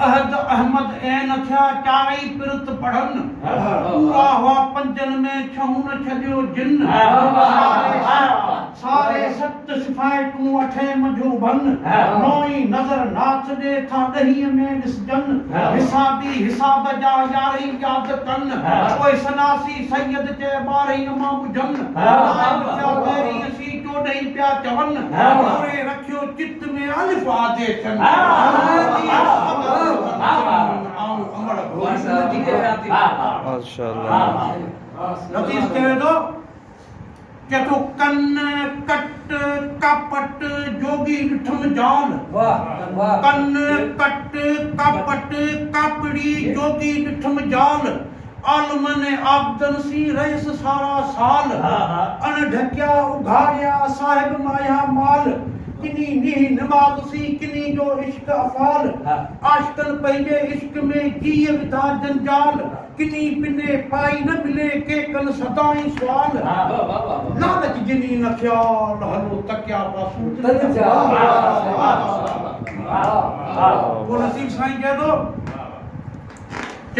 अहद Ahmad N थिया चारई पिरत पढ़न पूरा हुआ पंजन में छहून छॾियो जिन सारे सत सिफाए तूं अठे मझो भन नोई नज़र नाच दे था ॾहीअ में ॾिसजन हिसाबी हिसाब जा यारई याद कन पोइ सनासी सैयद चे ॿारई मां ॿुधन पहिरीं असीं चोॾहीं पिया चवन पूरे रखियो चित में अलिफ आदे छन लतीफ कहे तो क्या तो कन कट कपट जोगी ॾिठम जाल कन कट कपट कापड़ी जोगी ॾिठम जाल आलमन आबदन सी रहिस सारा साल अन ढकिया उघाड़िया साहिब माया माल किनी नीह नमाज सी किनी जो इश्क अफाल आशिकन पंहिंजे इश्क में जीअ विधा जंजाल किनी पिने पाई न मिले के कन सदाई सवाल लालच जिनी न ख्याल हलो तकिया पासूं वो नसीब साईं कहे तो